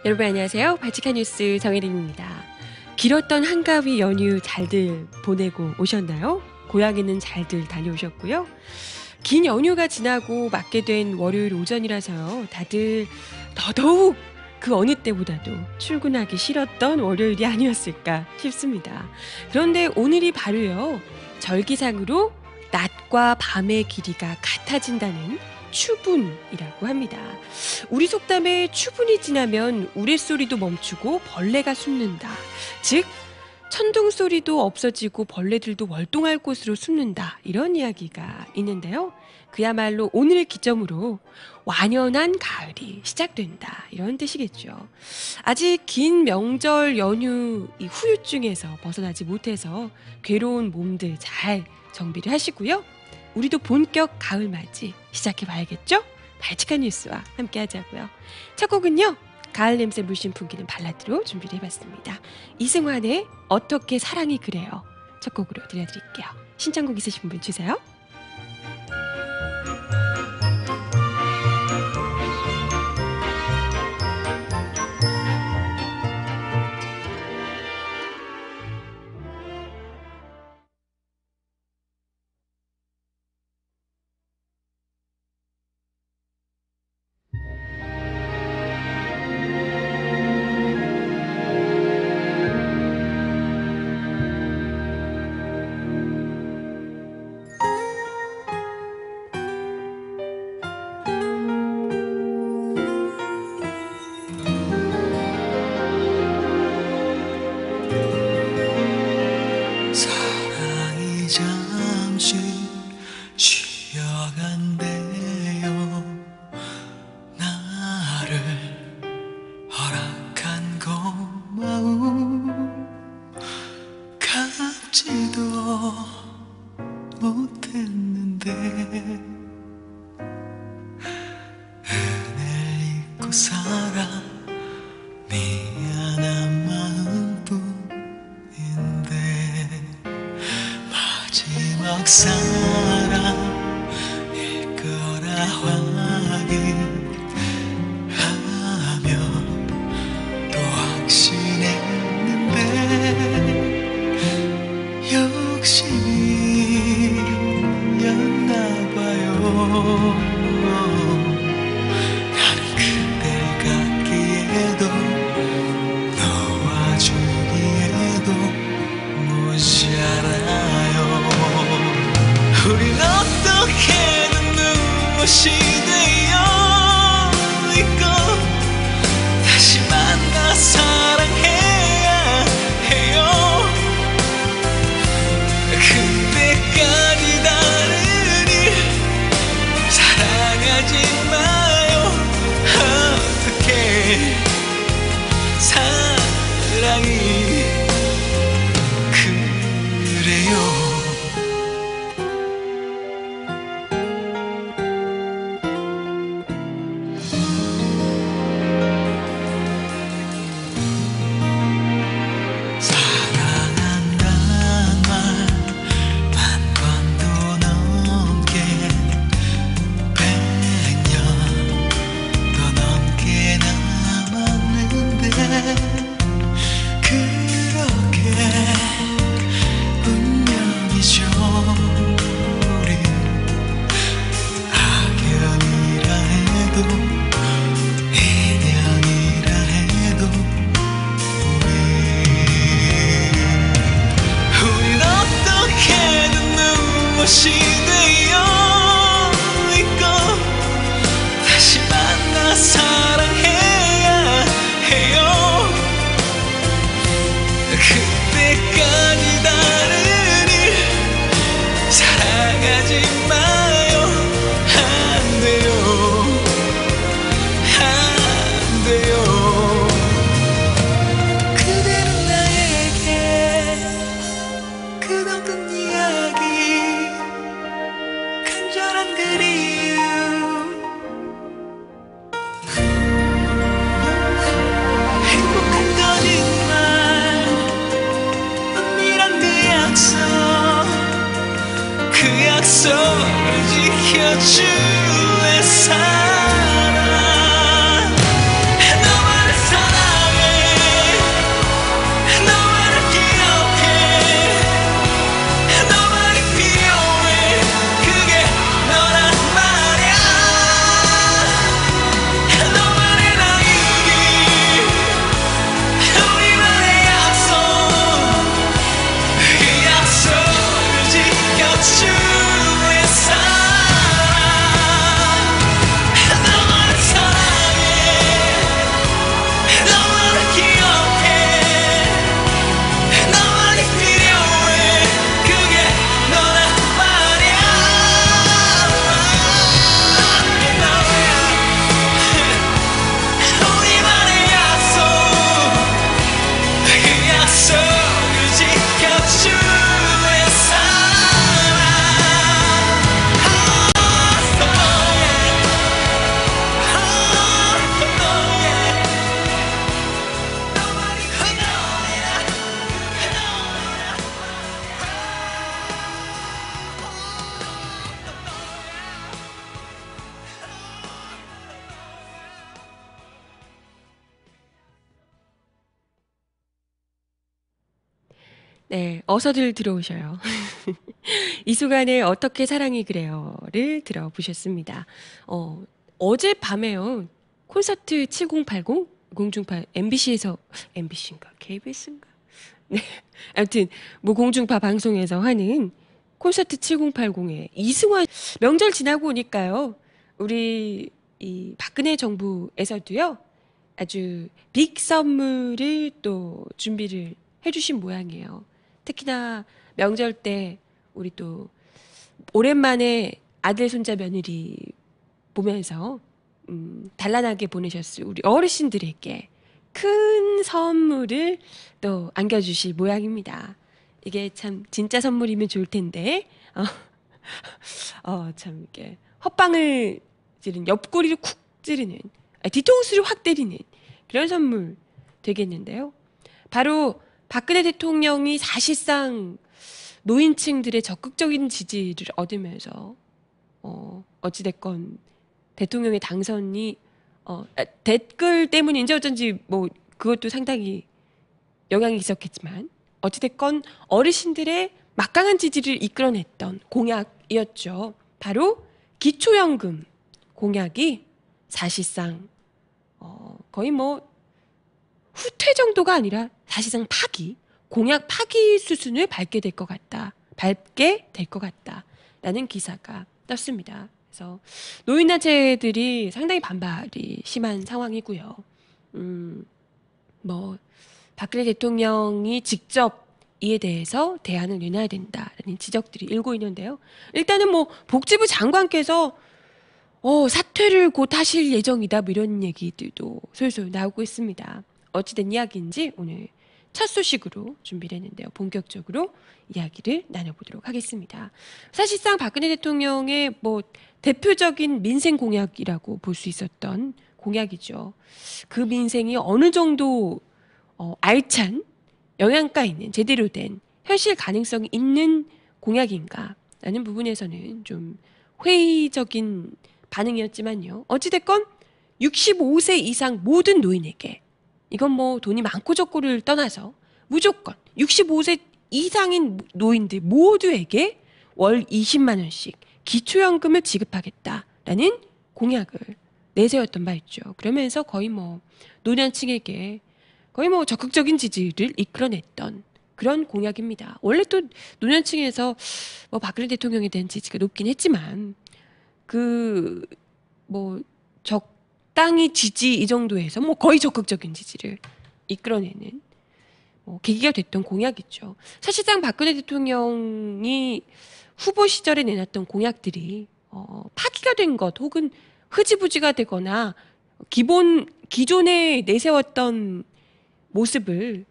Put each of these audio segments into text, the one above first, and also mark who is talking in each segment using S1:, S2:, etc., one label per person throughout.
S1: 여러분 안녕하세요. 바칙한 뉴스 정혜림입니다. 길었던 한가위 연휴 잘들 보내고 오셨나요? 고향에는 잘들 다녀오셨고요. 긴 연휴가 지나고 맞게 된 월요일 오전이라서요. 다들 더더욱 그 어느 때보다도 출근하기 싫었던 월요일이 아니었을까 싶습니다. 그런데 오늘이 바로요. 절기상으로 낮과 밤의 길이가 같아진다는 추분이라고 합니다. 우리 속담에 추분이 지나면 우레소리도 멈추고 벌레가 숨는다. 즉 천둥 소리도 없어지고 벌레들도 월동할 곳으로 숨는다. 이런 이야기가 있는데요. 그야말로 오늘을 기점으로 완연한 가을이 시작된다. 이런 뜻이겠죠. 아직 긴 명절 연휴 이 후유증에서 벗어나지 못해서 괴로운 몸들 잘 정비를 하시고요. 우리도 본격 가을 맞이 시작해 봐야겠죠? 발칙한 뉴스와 함께 하자고요. 첫 곡은요. 가을 냄새 물씬 풍기는 발라드로 준비를 해봤습니다. 이승환의 어떻게 사랑이 그래요. 첫 곡으로 들려드릴게요. 신청곡 있으신 분 주세요.
S2: 사랑이 잠시 쉬어간대요. 나를 허락한 고마움 갚지도 못했는데 은혜를 잊고 살아 미안한 마음뿐인데 마지막 사랑일 거라 확인하며 또 확신했는데 욕심이었나봐요. 나는 그댈 갖기에도 놓아주기에도 모자라요.
S1: 네, 어서들 들어오셔요. 이수간의 어떻게 사랑이 그래요를 들어보셨습니다. 어젯밤에요. 콘서트 7080 공중파 MBC에서 MBC인가 KBS인가? 네. 아무튼 뭐 공중파 방송에서 하는 콘서트 7080에 이승환 명절 지나고 오니까요. 우리 이 박근혜 정부에서도요. 아주 빅 선물을 또 준비를 해주신 모양이에요. 특히나 명절 때 우리 또 오랜만에 아들 손자 며느리 보면서 단란하게 보내셨을 우리 어르신들에게 큰 선물을 또 안겨주실 모양입니다. 이게 참 진짜 선물이면 좋을 텐데 참 이렇게 헛방을 찌르는 옆구리를 쿡 찌르는 뒤통수를 확 때리는 그런 선물 되겠는데요. 바로 박근혜 대통령이 사실상 노인층들의 적극적인 지지를 얻으면서 어찌됐건 대통령의 당선이 댓글 때문인지 어쩐지 뭐 그것도 상당히 영향이 있었겠지만 어찌됐건 어르신들의 막강한 지지를 이끌어냈던 공약이었죠. 바로 기초연금 공약이 사실상 거의 뭐 후퇴 정도가 아니라 사실상 파기, 공약 파기 수순을 밟게 될 것 같다라는 기사가 떴습니다. 그래서 노인단체들이 상당히 반발이 심한 상황이고요. 뭐 박근혜 대통령이 직접 이에 대해서 대안을 내놔야 된다라는 지적들이 일고 있는데요. 일단은 뭐 복지부 장관께서 사퇴를 곧 하실 예정이다 뭐 이런 얘기들도 솔솔 나오고 있습니다. 어찌된 이야기인지 오늘 첫 소식으로 준비를 했는데요. 본격적으로 이야기를 나눠보도록 하겠습니다. 사실상 박근혜 대통령의 뭐 대표적인 민생 공약이라고 볼 수 있었던 공약이죠. 그 민생이 어느 정도 알찬 영양가 있는 제대로 된 현실 가능성이 있는 공약인가라는 부분에서는 좀 회의적인 반응이었지만요. 어찌됐건 65세 이상 모든 노인에게 이건 뭐 돈이 많고 적고를 떠나서 무조건 65세 이상인 노인들 모두에게 월 20만 원씩 기초연금을 지급하겠다라는 공약을 내세웠던 바 있죠. 그러면서 거의 뭐 노년층에게 거의 뭐 적극적인 지지를 이끌어냈던 그런 공약입니다. 원래 또 노년층에서 뭐 박근혜 대통령에 대한 지지가 높긴 했지만 그 뭐 적당히 지지 이 정도에서 뭐 거의 적극적인 지지를 이끌어내는 계기가 됐던 공약이죠. 사실상 박근혜 대통령이 후보 시절에 내놨던 공약들이 파기가 된 것 혹은 흐지부지가 되거나 기존에 내세웠던 모습을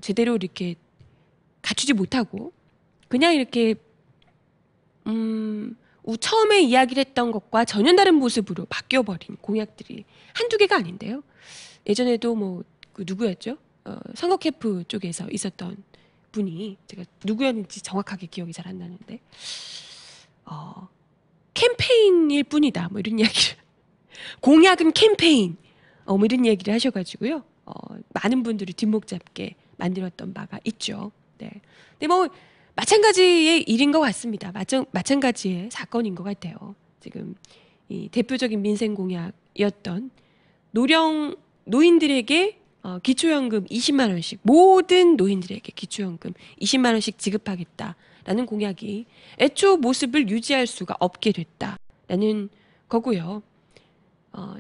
S1: 제대로 이렇게 갖추지 못하고 그냥 이렇게 처음에 이야기를 했던 것과 전혀 다른 모습으로 바뀌어버린 공약들이 한두 개가 아닌데요. 예전에도 뭐 그 누구였죠? 선거 캠프 쪽에서 있었던 분이 제가 누구였는지 정확하게 기억이 잘 안 나는데 캠페인일 뿐이다 뭐 이런 이야기를 공약은 캠페인 뭐 이런 얘기를 하셔가지고요. 많은 분들이 뒷목 잡게 만들었던 바가 있죠. 네. 근데 뭐 마찬가지의 일인 것 같습니다. 마찬가지의 사건인 것 같아요. 지금 이 대표적인 민생 공약이었던 노인들에게 기초연금 20만 원씩 모든 노인들에게 기초연금 20만 원씩 지급하겠다라는 공약이 애초 모습을 유지할 수가 없게 됐다라는 거고요.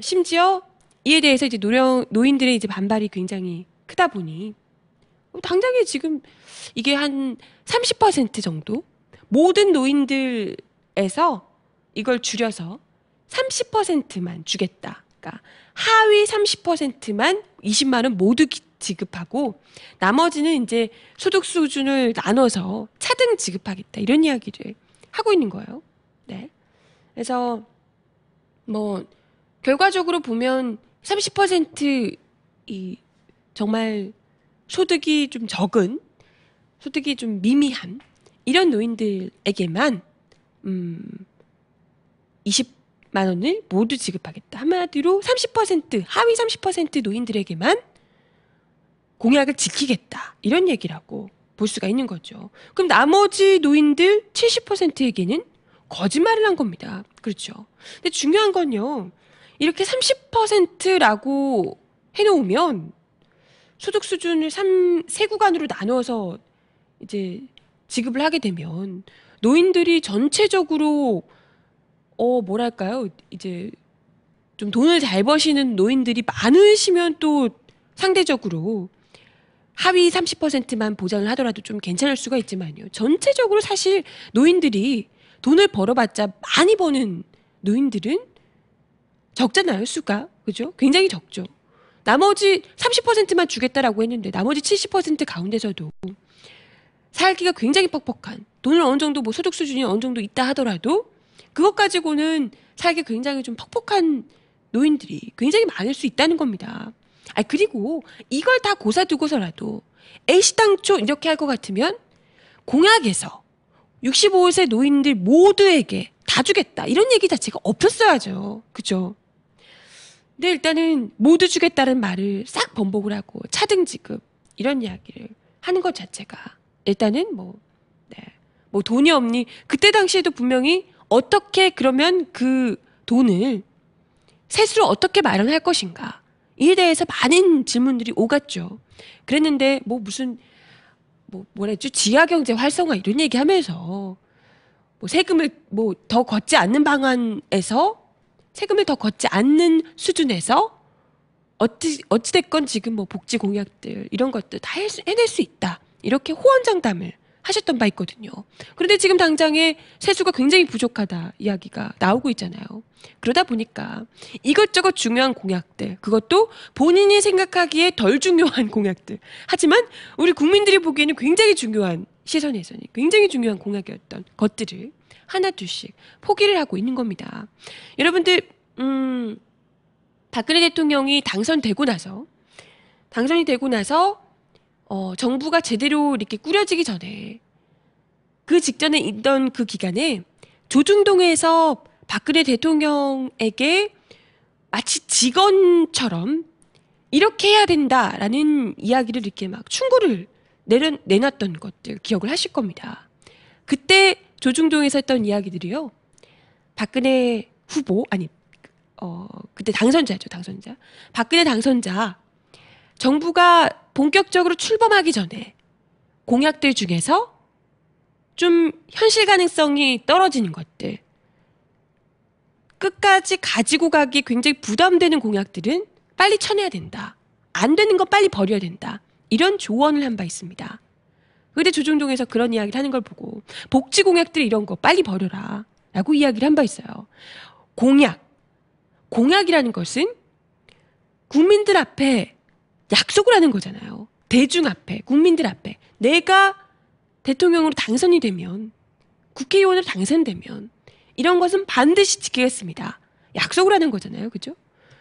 S1: 심지어 이에 대해서 이제 노인들의 이제 반발이 굉장히 크다 보니 당장에 지금 이게 한 30% 정도 모든 노인들에서 이걸 줄여서 30%만 주겠다. 그러니까 하위 30%만 20만 원 모두 지급하고 나머지는 이제 소득 수준을 나눠서 차등 지급하겠다. 이런 이야기를 하고 있는 거예요. 네. 그래서 뭐 결과적으로 보면 30%이 정말 소득이 좀 적은, 소득이 좀 미미한 이런 노인들에게만 20만 원을 모두 지급하겠다. 한마디로 30% 하위 30% 노인들에게만 공약을 지키겠다. 이런 얘기라고 볼 수가 있는 거죠. 그럼 나머지 노인들 70%에게는 거짓말을 한 겁니다. 그렇죠. 근데 중요한 건요. 이렇게 30%라고 해놓으면 소득 수준을 세 구간으로 나눠서 이제 지급을 하게 되면 노인들이 전체적으로 뭐랄까요? 이제 좀 돈을 잘 버시는 노인들이 많으시면 또 상대적으로 하위 30%만 보장을 하더라도 좀 괜찮을 수가 있지만요. 전체적으로 사실 노인들이 돈을 벌어봤자 많이 버는 노인들은 적잖아요, 수가. 그죠? 굉장히 적죠. 나머지 30%만 주겠다라고 했는데 나머지 70% 가운데서도 살기가 굉장히 뻑뻑한, 돈을 어느 정도 뭐 소득 수준이 어느 정도 있다 하더라도 그것 가지고는 살기 굉장히 좀 퍽퍽한 노인들이 굉장히 많을 수 있다는 겁니다. 그리고 이걸 다 고사두고서라도 애시당초 이렇게 할 것 같으면 공약에서 65세 노인들 모두에게 다 주겠다 이런 얘기 자체가 없었어야죠. 그죠? 근데 일단은 모두 주겠다는 말을 싹 번복을 하고 차등 지급 이런 이야기를 하는 것 자체가 일단은 뭐 돈이 없니? 그때 당시에도 분명히 어떻게 그러면 그 돈을 세수를 어떻게 마련할 것인가 이에 대해서 많은 질문들이 오갔죠. 그랬는데 뭐랬죠? 지하경제 활성화 이런 얘기하면서 세금을 더 걷지 않는 방안에서 세금을 더 걷지 않는 수준에서 어찌됐건 지금 복지 공약들 이런 것들 다 해낼 수 있다 이렇게 호언장담을 하셨던 바 있거든요. 그런데 지금 당장에 세수가 굉장히 부족하다 이야기가 나오고 있잖아요. 그러다 보니까 이것저것 중요한 공약들, 그것도 본인이 생각하기에 덜 중요한 공약들, 하지만 우리 국민들이 보기에는 굉장히 중요한 시선에서는 굉장히 중요한 공약이었던 것들을 하나둘씩 포기를 하고 있는 겁니다. 여러분들 박근혜 대통령이 당선이 되고 나서 정부가 제대로 이렇게 꾸려지기 전에 그 직전에 있던 그 기간에 조중동에서 박근혜 대통령에게 마치 직원처럼 이렇게 해야 된다라는 이야기를 이렇게 막 충고를 내놨던 것들 기억을 하실 겁니다. 그때 조중동에서 했던 이야기들이요. 박근혜 후보, 그때 당선자죠, 당선자. 박근혜 당선자, 정부가 본격적으로 출범하기 전에 공약들 중에서 좀 현실 가능성이 떨어지는 것들, 끝까지 가지고 가기 굉장히 부담되는 공약들은 빨리 쳐내야 된다. 안 되는 건 빨리 버려야 된다. 이런 조언을 한 바 있습니다. 그때 조중동에서 그런 이야기를 하는 걸 보고 복지 공약들 이런 거 빨리 버려라 라고 이야기를 한 바 있어요. 공약이라는 것은 국민들 앞에 약속을 하는 거잖아요. 대중 앞에, 국민들 앞에 내가 대통령으로 당선이 되면, 국회의원으로 당선되면 이런 것은 반드시 지키겠습니다. 약속을 하는 거잖아요. 그죠?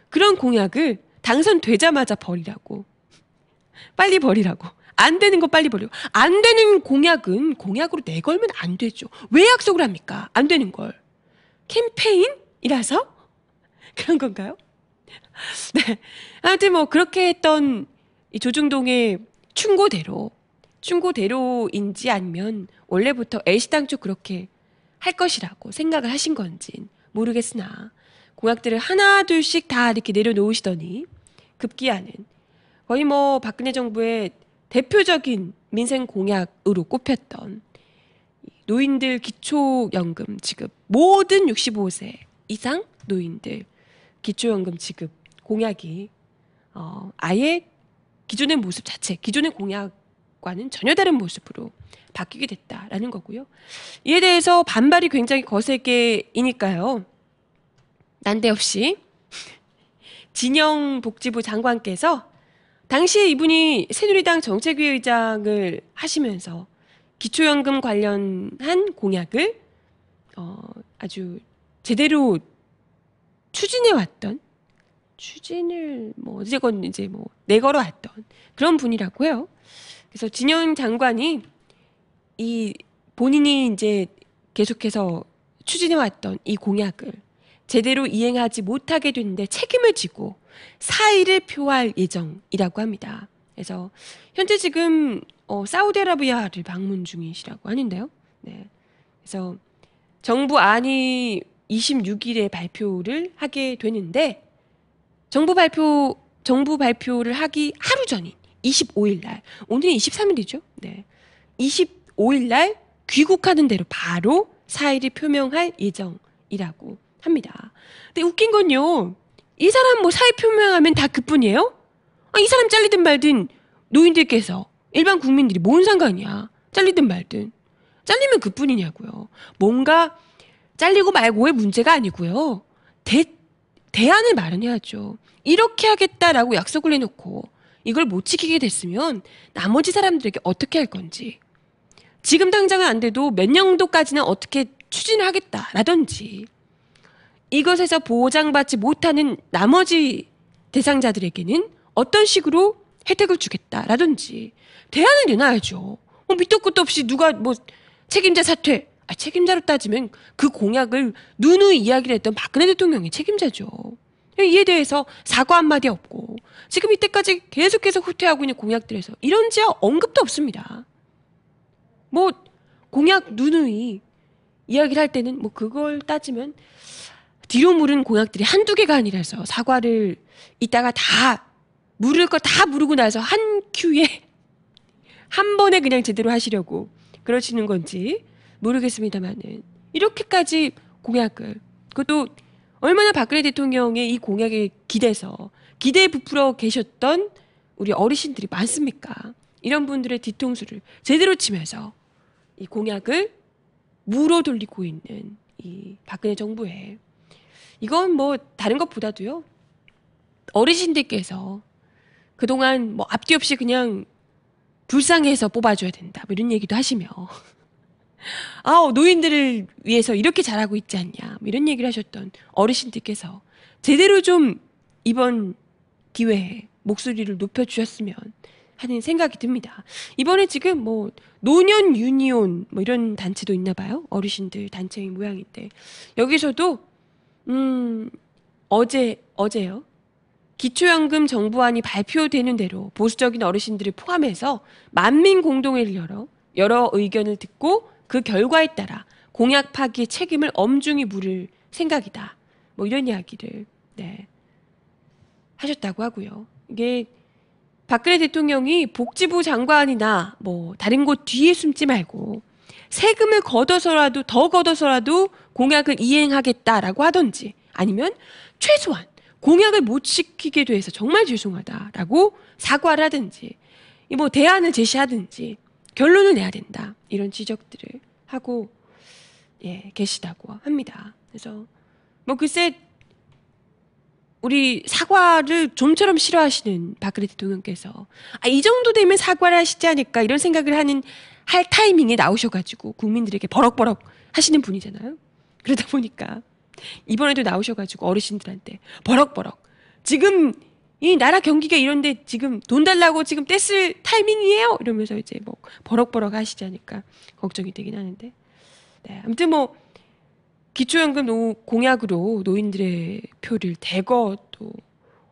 S1: 그런 공약을 당선되자마자 버리라고. 빨리 버리라고. 안 되는 거 빨리 버리고. 안 되는 공약은 공약으로 내걸면 안 되죠. 왜 약속을 합니까? 안 되는 걸. 캠페인이라서? 그런 건가요? 네. 아무튼 그렇게 했던 이 조중동의 충고대로인지 아니면 원래부터 애시당초 그렇게 할 것이라고 생각을 하신 건진 모르겠으나 공약들을 하나둘씩 다 이렇게 내려놓으시더니 급기야는 거의 박근혜 정부의 대표적인 민생 공약으로 꼽혔던 노인들 기초연금 지급, 모든 65세 이상 노인들 기초연금 지급 공약이 아예 기존의 모습 자체, 기존의 공약과는 전혀 다른 모습으로 바뀌게 됐다라는 거고요. 이에 대해서 반발이 굉장히 거세게이니까요. 난데없이 진영 복지부 장관께서 당시에 이분이 새누리당 정책위 의장을 하시면서 기초연금 관련한 공약을 아주 제대로 추진을 어쨌건 이제 내걸어왔던 그런 분이라고 해요. 그래서 진영 장관이 본인이 이제 계속해서 추진해왔던 이 공약을 제대로 이행하지 못하게 됐는데 책임을 지고 사의를 표할 예정이라고 합니다. 그래서 현재 지금 사우디아라비아를 방문 중이시라고 하는데요. 네. 그래서 정부 안이 26일에 발표를 하게 되는데 정부 발표를 하기 하루 전인 25일 날, 오늘이 23일이죠. 네. 25일 날 귀국하는 대로 바로 사의를 표명할 예정이라고 합니다. 근데 웃긴 건요. 이 사람 뭐 사의 표명하면 다 그뿐이에요? 이 사람 잘리든 말든 노인들께서 일반 국민들이 뭔 상관이야. 잘리든 말든. 잘리면 그뿐이냐고요. 뭔가 잘리고 말고의 문제가 아니고요. 대안을 마련해야죠. 이렇게 하겠다라고 약속을 해놓고 이걸 못 지키게 됐으면 나머지 사람들에게 어떻게 할 건지, 지금 당장은 안 돼도 몇 년도까지는 어떻게 추진을 하겠다라든지, 이것에서 보장받지 못하는 나머지 대상자들에게는 어떤 식으로 혜택을 주겠다라든지 대안을 내놔야죠. 밑도 끝도 없이 누가 뭐 책임자 사퇴, 책임자로 따지면 그 공약을 누누이 이야기를 했던 박근혜 대통령이 책임자죠. 이에 대해서 사과 한마디 없고 지금 이때까지 계속해서 후퇴하고 있는 공약들에서 이런 지역 언급도 없습니다. 뭐 공약 누누이 이야기를 할 때는 뭐 그걸 따지면 뒤로 물은 공약들이 한두 개가 아니라서 사과를 이따가 다 물을 거 다 무르고 나서 한 큐에 한 번에 그냥 제대로 하시려고 그러시는 건지 모르겠습니다만은 이렇게까지 공약을, 그것도 얼마나 박근혜 대통령의 이 공약에 기대에 부풀어 계셨던 우리 어르신들이 많습니까? 이런 분들의 뒤통수를 제대로 치면서 이 공약을 물어 돌리고 있는 이 박근혜 정부에, 이건 뭐 다른 것보다도요, 어르신들께서 그동안 뭐 앞뒤 없이 그냥 불쌍해서 뽑아줘야 된다, 뭐 이런 얘기도 하시며 노인들을 위해서 이렇게 잘하고 있지 않냐, 뭐 이런 얘기를 하셨던 어르신들께서 제대로 좀 이번 기회에 목소리를 높여주셨으면 하는 생각이 듭니다. 이번에 지금 뭐 노년 유니온 뭐 이런 단체도 있나 봐요. 어르신들 단체인 모양인데 여기서도 어제요. 기초연금 정부안이 발표되는 대로 보수적인 어르신들을 포함해서 만민 공동회를 열어 여러 의견을 듣고 그 결과에 따라 공약 파기의 책임을 엄중히 물을 생각이다. 뭐 이런 이야기를 하셨다고 하고요. 이게 박근혜 대통령이 복지부 장관이나 뭐 다른 곳 뒤에 숨지 말고 세금을 더 걷어서라도 공약을 이행하겠다라고 하던지, 아니면 최소한 공약을 못 지키게 돼서 정말 죄송하다라고 사과를 하든지, 뭐 대안을 제시하든지 결론을 내야 된다, 이런 지적들을 하고 계시다고 합니다. 그래서 뭐 글쎄 우리 사과를 좀처럼 싫어하시는 박근혜 대통령께서 이 정도 되면 사과를 하시지 않을까 이런 생각을 할 타이밍에 나오셔가지고 국민들에게 버럭버럭 하시는 분이잖아요. 그러다 보니까 이번에도 나오셔가지고 어르신들한테 버럭버럭, 지금 이 나라 경기가 이런데 지금 돈 달라고 지금 떼쓸 타이밍이에요, 이러면서 이제 뭐 버럭버럭 하시지 않을까 걱정이 되긴 하는데, 아무튼 뭐 기초연금 공약으로 노인들의 표를 대거 또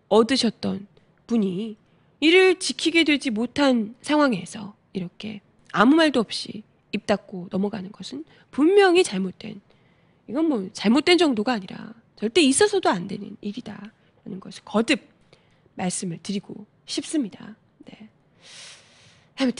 S1: 얻으셨던 분이 이를 지키게 되지 못한 상황에서 이렇게 아무 말도 없이 입 닫고 넘어가는 것은 분명히 이건 뭐 잘못된 정도가 아니라 절대 있어서도 안 되는 일이다라는 것을 거듭 말씀을 드리고 싶습니다. 아무튼